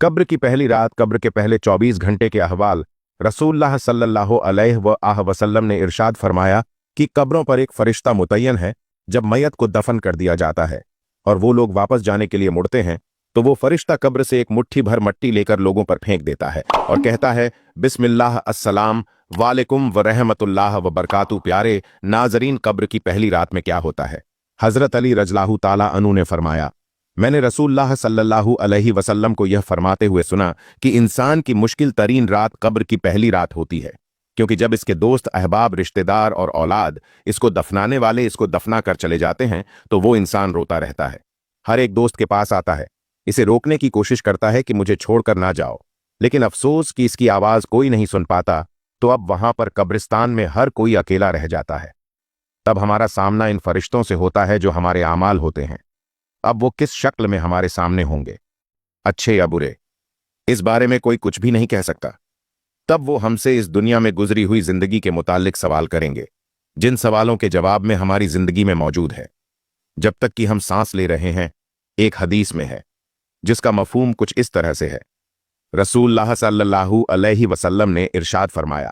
कब्र की पहली रात, कब्र के पहले 24 घंटे के अहवाल। रसूलुल्लाह सल्लल्लाहु अलैहि वसल्लम ने इरशाद फरमाया कि कब्रों पर एक फरिश्ता मुतय्यन है। जब मैयत को दफन कर दिया जाता है और वो लोग वापस जाने के लिए मुड़ते हैं तो वो फरिश्ता कब्र से एक मुट्ठी भर मट्टी लेकर लोगों पर फेंक देता है और कहता है, बिस्मिल्लाह अस्सलाम वालेकुम व रहमतुल्लाह व बरकातु। प्यारे नाजरीन, कब्र की पहली रात में क्या होता है? हजरत अली रज़ियल्लाहु ताला अन्हु ने फरमाया, मैंने रसूलुल्लाह सल्लल्लाहु अलैहि वसल्लम को यह फरमाते हुए सुना कि इंसान की मुश्किल तरीन रात कब्र की पहली रात होती है, क्योंकि जब इसके दोस्त, अहबाब, रिश्तेदार और औलाद, इसको दफनाने वाले इसको दफना कर चले जाते हैं तो वो इंसान रोता रहता है। हर एक दोस्त के पास आता है, इसे रोकने की कोशिश करता है कि मुझे छोड़कर ना जाओ, लेकिन अफसोस कि इसकी आवाज कोई नहीं सुन पाता। तो अब वहां पर कब्रिस्तान में हर कोई अकेला रह जाता है। तब हमारा सामना इन फरिश्तों से होता है जो हमारे आमाल होते हैं। अब वो किस शक्ल में हमारे सामने होंगे, अच्छे या बुरे, इस बारे में कोई कुछ भी नहीं कह सकता। तब वो हमसे इस दुनिया में गुजरी हुई जिंदगी के मुतालिक सवाल करेंगे, जिन सवालों के जवाब में हमारी जिंदगी में मौजूद है जब तक कि हम सांस ले रहे हैं। एक हदीस में है जिसका मफहूम कुछ इस तरह से है। रसूलुल्लाह सल्लल्लाहु अलैहि वसल्लम ने इरशाद फरमाया,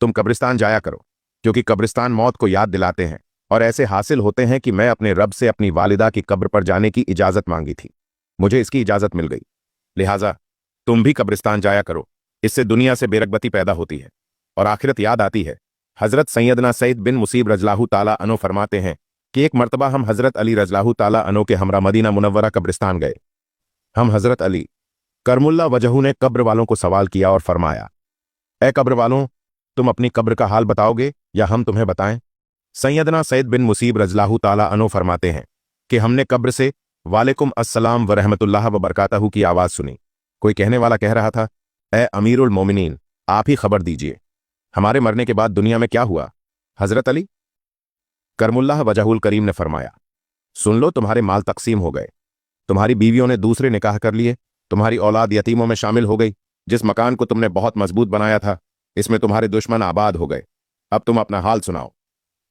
तुम कब्रिस्तान जाया करो, क्योंकि कब्रिस्तान मौत को याद दिलाते हैं और ऐसे हासिल होते हैं कि मैं अपने रब से अपनी वालिदा की कब्र पर जाने की इजाजत मांगी थी, मुझे इसकी इजाजत मिल गई, लिहाजा तुम भी कब्रिस्तान जाया करो। इससे दुनिया से बेरगबती पैदा होती है और आखिरत याद आती है। हजरत सैयदना सईद बिन मुसीब रज़ियल्लाहु ताला अन्हु फरमाते हैं कि एक मर्तबा हम हजरत अली रज़ियल्लाहु ताला अन्हु के हमरा मदीना मुनव्वरा कब्रिस्तान गए। हम हजरत अली करमुल्ला वजहू ने कब्र वालों को सवाल किया और फरमाया, ए कब्र वालों, तुम अपनी कब्र का हाल बताओगे या हम तुम्हें बताएं? सैयदना सईद बिन मुसीब रज़ियल्लाहु ताला अन्हु फरमाते हैं कि हमने कब्र से वालेकुम अस्सलाम व रहमतुल्लाह व बरकातहू की आवाज सुनी। कोई कहने वाला कह रहा था, ए अमीरुल मोमिनीन, आप ही खबर दीजिए, हमारे मरने के बाद दुनिया में क्या हुआ? हजरत अली करमुल्लाह वजहुल करीम ने फरमाया, सुन लो, तुम्हारे माल तकसीम हो गए, तुम्हारी बीवियों ने दूसरे निकाह कर लिए, तुम्हारी औलाद यतीमों में शामिल हो गई, जिस मकान को तुमने बहुत मजबूत बनाया था इसमें तुम्हारे दुश्मन आबाद हो गए, अब तुम अपना हाल सुनाओ।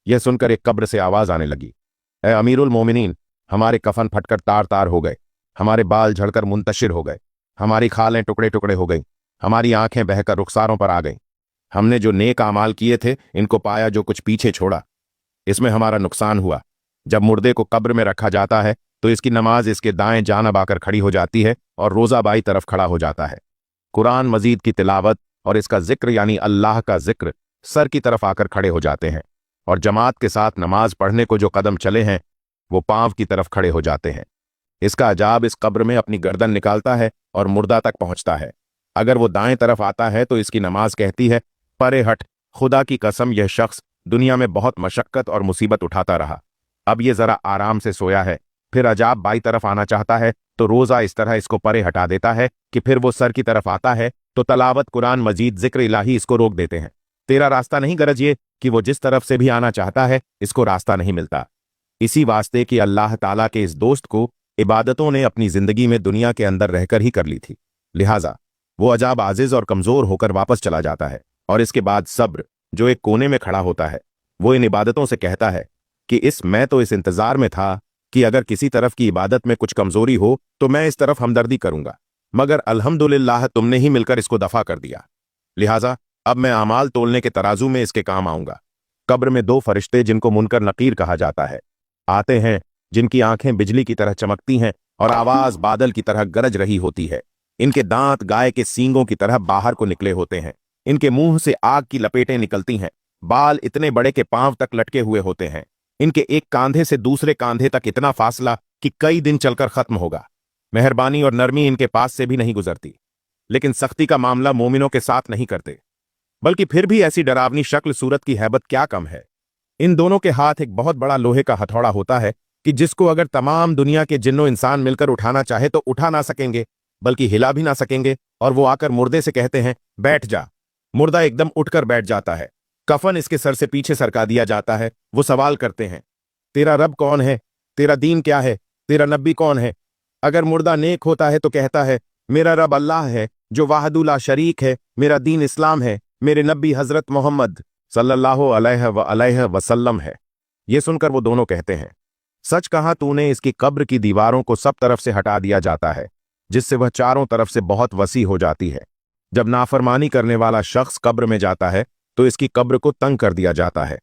यह सुनकर एक कब्र से आवाज आने लगी, ए अमीरुल मोमिनीन, हमारे कफन फटकर तार तार हो गए, हमारे बाल झड़कर मुंतशिर हो गए, हमारी खालें टुकड़े टुकड़े हो गई, हमारी आंखें बहकर रुखसारों पर आ गईं। हमने जो नेक आमाल किए थे इनको पाया जो कुछ पीछे छोड़ा, इसमें हमारा नुकसान हुआ। जब मुर्दे को कब्र में रखा जाता है तो इसकी नमाज इसके दाएं जानब आकर खड़ी हो जाती है और रोजा बाई तरफ खड़ा हो जाता है। कुरान मजीद की तिलावत और इसका जिक्र यानी अल्लाह का जिक्र सर की तरफ आकर खड़े हो जाते हैं और जमात के साथ नमाज पढ़ने को जो कदम चले हैं वो पांव की तरफ खड़े हो जाते हैं। इसका अजाब इस कब्र में अपनी गर्दन निकालता है और मुर्दा तक पहुंचता है। अगर वो दाएं तरफ आता है तो इसकी नमाज कहती है, परे हट, खुदा की कसम यह शख्स दुनिया में बहुत मशक्कत और मुसीबत उठाता रहा, अब ये जरा आराम से सोया है। फिर अजाब बाई तरफ आना चाहता है तो रोजा इस तरह इसको परे हटा देता है कि फिर वो सर की तरफ आता है तो तलावत, कुरान मजीद, जिक्र इलाही इसको रोक देते हैं। तेरा रास्ता नहीं, गरज ये कि वो जिस तरफ से भी आना चाहता है इसको रास्ता नहीं मिलता। इसी वास्ते कि अल्लाह ताला के इस दोस्त को इबादतों ने अपनी जिंदगी में दुनिया के अंदर रहकर ही कर ली थी, लिहाजा वो अजाब आजिज और कमजोर होकर वापस चला जाता है। और इसके बाद सब्र, जो एक कोने में खड़ा होता है, वो इन इबादतों से कहता है कि मैं तो इस इंतजार में था कि अगर किसी तरफ की इबादत में कुछ कमजोरी हो तो मैं इस तरफ हमदर्दी करूंगा, मगर अल्हम्दुलिल्लाह तुमने ही मिलकर इसको दफा कर दिया, लिहाजा अब मैं आमाल तोलने के तराजू में इसके काम आऊंगा। कब्र में दो फरिश्ते जिनको मुनकर नकीर कहा जाता है आते हैं, जिनकी आंखें बिजली की तरह चमकती हैं और आवाज बादल की तरह गरज रही होती है। इनके दांत गाय के सींगों की तरह बाहर को निकले होते हैं, इनके मुंह से आग की लपेटें निकलती हैं, बाल इतने बड़े के पांव तक लटके हुए होते हैं, इनके एक कांधे से दूसरे कांधे तक इतना फासला कि कई दिन चलकर खत्म होगा। मेहरबानी और नरमी इनके पास से भी नहीं गुजरती, लेकिन सख्ती का मामला मोमिनों के साथ नहीं करते, बल्कि फिर भी ऐसी डरावनी शक्ल सूरत की हैबत क्या कम है। इन दोनों के हाथ एक बहुत बड़ा लोहे का हथौड़ा होता है कि जिसको अगर तमाम दुनिया के जिन्नो इंसान मिलकर उठाना चाहे तो उठा ना सकेंगे, बल्कि हिला भी ना सकेंगे। और वो आकर मुर्दे से कहते हैं, बैठ जा। मुर्दा एकदम उठकर बैठ जाता है। कफन इसके सर से पीछे सरका दिया जाता है। वो सवाल करते हैं, तेरा रब कौन है, तेरा दीन क्या है, तेरा नबी कौन है? अगर मुर्दा नेक होता है तो कहता है, मेरा रब अल्लाह है जो वाहदुल्ला शरीक है, मेरा दीन इस्लाम है, मेरे नबी हजरत मोहम्मद सल्लल्लाहु अलैहि वसल्लम है। ये सुनकर वो दोनों कहते हैं, सच कहा तूने, इसकी कब्र की दीवारों को सब तरफ से हटा दिया जाता है, जिससे वह चारों तरफ से बहुत वसी हो जाती है। जब नाफरमानी करने वाला शख्स कब्र में जाता है तो इसकी कब्र को तंग कर दिया जाता है,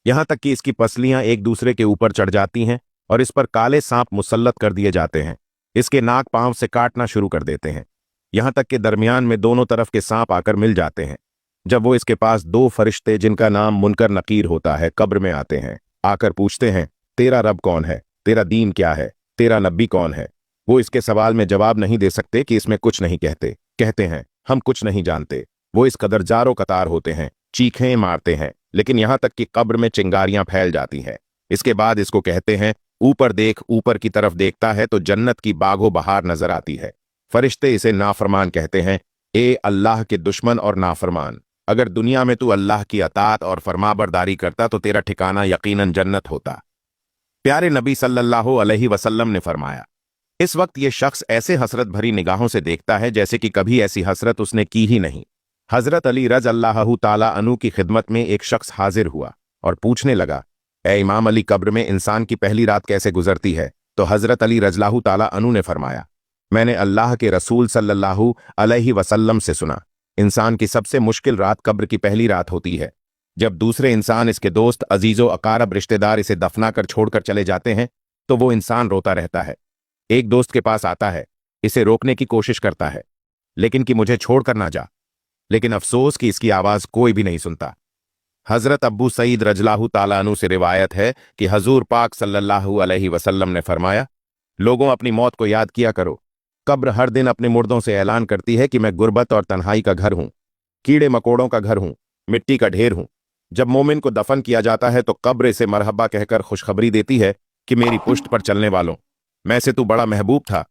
यहां तक कि इसकी पसलियां एक दूसरे के ऊपर चढ़ जाती हैं और इस पर काले सांप मुसल्लत कर दिए जाते हैं। इसके नाक पांव से काटना शुरू कर देते हैं, यहां तक कि दरमियान में दोनों तरफ के सांप आकर मिल जाते हैं। जब वो इसके पास दो फरिश्ते जिनका नाम मुनकर नकीर होता है कब्र में आते हैं, आकर पूछते हैं, तेरा रब कौन है, तेरा दीन क्या है, तेरा नबी कौन है। वो इसके सवाल में जवाब नहीं दे सकते कि इसमें कुछ नहीं कहते हैं हम कुछ नहीं जानते। वो इस कदर जारो कतार होते हैं, चीखें मारते हैं, लेकिन यहां तक कि कब्र में चिंगारियां फैल जाती हैं। इसके बाद इसको कहते हैं, ऊपर देख। ऊपर की तरफ देखता है तो जन्नत की बागो बहार नजर आती है। फरिश्ते इसे नाफरमान कहते हैं, ए अल्लाह के दुश्मन और नाफरमान, अगर दुनिया में तू अल्लाह की अतात और फरमाबरदारी करता तो तेरा ठिकाना यकीनन जन्नत होता। प्यारे नबी सल्लल्लाहु अलैहि वसल्लम ने फरमाया, इस वक्त ये शख्स ऐसे हसरत भरी निगाहों से देखता है जैसे कि कभी ऐसी हसरत उसने की ही नहीं। हजरत अली रज़ अल्लाहु ताला अन्हु की खिदमत में एक शख्स हाजिर हुआ और पूछने लगा, ए इमाम अली, कब्र में इंसान की पहली रात कैसे गुजरती है? तो हजरत अली रज़ल्लाहु ताला अन्हु ने फरमाया, मैंने अल्लाह के रसूल सल्लल्लाहु अलैहि वसल्लम से सुना, इंसान की सबसे मुश्किल रात कब्र की पहली रात होती है। जब दूसरे इंसान, इसके दोस्त, अजीजो अकारब, रिश्तेदार इसे दफना कर छोड़कर चले जाते हैं तो वो इंसान रोता रहता है। एक दोस्त के पास आता है, इसे रोकने की कोशिश करता है लेकिन कि मुझे छोड़कर ना जा, लेकिन अफसोस कि इसकी आवाज कोई भी नहीं सुनता। हजरत अब्बू सईद रज़ल्लाहु ताला अन्हु से रिवायत है कि हजूर पाक सल्लल्लाहु अलैहि वसल्लम ने फरमाया, लोगों अपनी मौत को याद किया करो। कब्र हर दिन अपने मुर्दों से ऐलान करती है कि मैं गुर्बत और तन्हाई का घर हूं, कीड़े मकोड़ों का घर हूं, मिट्टी का ढेर हूं। जब मोमिन को दफन किया जाता है तो कब्र इसे मरहबा कहकर खुशखबरी देती है कि मेरी पुश्त पर चलने वालों, मैं से तू बड़ा महबूब था,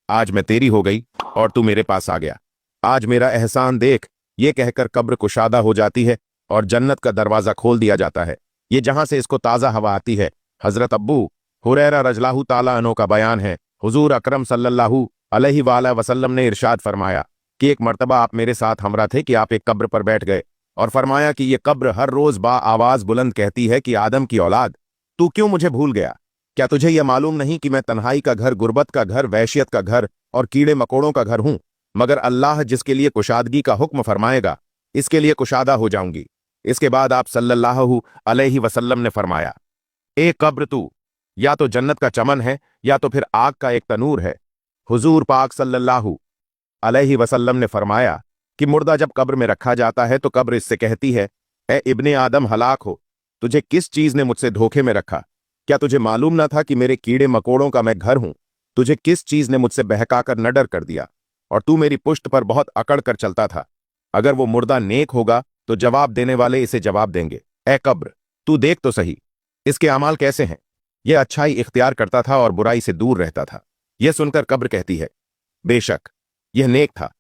आज मैं तेरी हो गई और तू मेरे पास आ गया, आज मेरा एहसान देख। ये कहकर कब्र कुशादा हो जाती है और जन्नत का दरवाजा खोल दिया जाता है, ये जहां से इसको ताज़ा हवा आती है। हजरत अब्बू हुरैरा रज़ल्लाहु ताला अन्हु का बयान है, हुजूर अकरम सल्लल्लाहु अलैहि वसल्लम ने इरशाद फरमाया कि एक मर्तबा आप मेरे साथ हमरा थे कि आप एक कब्र पर बैठ गए और फरमाया कि ये कब्र हर रोज बा आवाज बुलंद कहती है कि आदम की औलाद, तू क्यों मुझे भूल गया? क्या तुझे यह मालूम नहीं कि मैं तन्हाई का घर, गुर्बत का घर, वहशियत का घर और कीड़े मकोड़ों का घर हूं? मगर अल्लाह जिसके लिए कुशादगी का हुक्म फरमाएगा, इसके लिए कुशादा हो जाऊंगी। इसके बाद आप सल्लल्लाहु अलैहि वसल्लम ने फरमाया, ए कब्र, तू या तो जन्नत का चमन है या तो फिर आग का एक तनूर है। हुजूर पाक सल्लल्लाहु अलैहि वसल्लम ने फरमाया कि मुर्दा जब कब्र में रखा जाता है तो कब्र इससे कहती है, ए इब्ने आदम, हलाक हो, तुझे किस चीज ने मुझसे धोखे में रखा? क्या तुझे मालूम न था कि मेरे कीड़े मकोड़ों का मैं घर हूं? तुझे किस चीज ने मुझसे बहकाकर न डर कर दिया और तू मेरी पुश्त पर बहुत अकड़ कर चलता था? अगर वो मुर्दा नेक होगा तो जवाब देने वाले इसे जवाब देंगे, ए कब्र, तू देख तो सही, इसके अमाल कैसे हैं? यह अच्छाई इख्तियार करता था और बुराई से दूर रहता था। यह सुनकर कब्र कहती है, बेशक यह नेक था,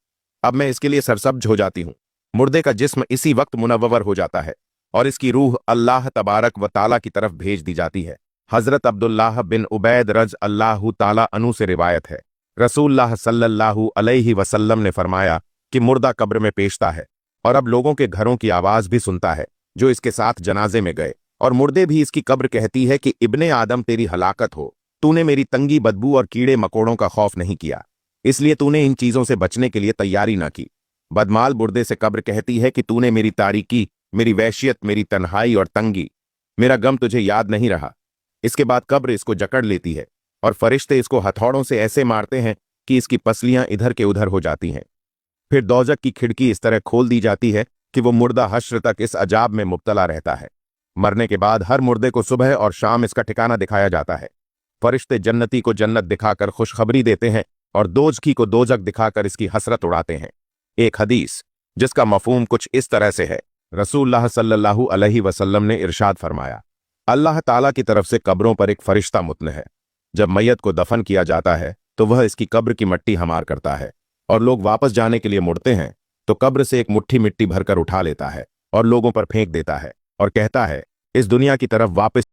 अब मैं इसके लिए सरसब्ज हो जाती हूं। मुर्दे का जिस्म इसी वक्त मुनव्वर हो जाता है और इसकी रूह अल्लाह तबारक व ताला की तरफ भेज दी जाती है। हजरत अब्दुल्लाह बिन उबैद रज़ अल्लाहु ताला अन्हु से रिवायत है, रसूलुल्लाह सल्लल्लाहु अलैहि वसल्लम ने फरमाया कि मुर्दा कब्र में पेशता है और अब लोगों के घरों की आवाज भी सुनता है जो इसके साथ जनाजे में गए, और मुर्दे भी इसकी कब्र कहती है कि इब्ने आदम, तेरी हलाकत हो, तूने मेरी तंगी, बदबू और कीड़े मकोड़ों का खौफ नहीं किया, इसलिए तूने इन चीजों से बचने के लिए तैयारी ना की। बदमाल मुर्दे से कब्र कहती है कि तूने मेरी तारीकी, मेरी वहशियत, मेरी तन्हाई और तंगी, मेरा गम तुझे याद नहीं रहा। इसके बाद कब्र इसको जकड़ लेती है और फरिश्ते इसको हथौड़ों से ऐसे मारते हैं कि इसकी पसलियां इधर के उधर हो जाती हैं। फिर दोजक की खिड़की इस तरह खोल दी जाती है कि वो मुर्दा हश्र तक इस अजाब में मुब्तला रहता है। मरने के बाद हर मुर्दे को सुबह और शाम इसका ठिकाना दिखाया जाता है। फरिश्ते जन्नती को जन्नत दिखाकर खुशखबरी देते हैं और दोजखी को दोजक दिखाकर इसकी हसरत उड़ाते हैं। एक हदीस जिसका मफहूम कुछ इस तरह से है, रसूलुल्लाह सल्लल्लाहु अलैहि वसल्लम ने इरशाद फरमाया, अल्लाह ताला की तरफ से कब्रों पर एक फरिश्ता मुतन है। जब मैयत को दफन किया जाता है तो वह इसकी कब्र की मिट्टी हमार करता है और लोग वापस जाने के लिए मुड़ते हैं तो कब्र से एक मुट्ठी मिट्टी भरकर उठा लेता है और लोगों पर फेंक देता है और कहता है, इस दुनिया की तरफ वापस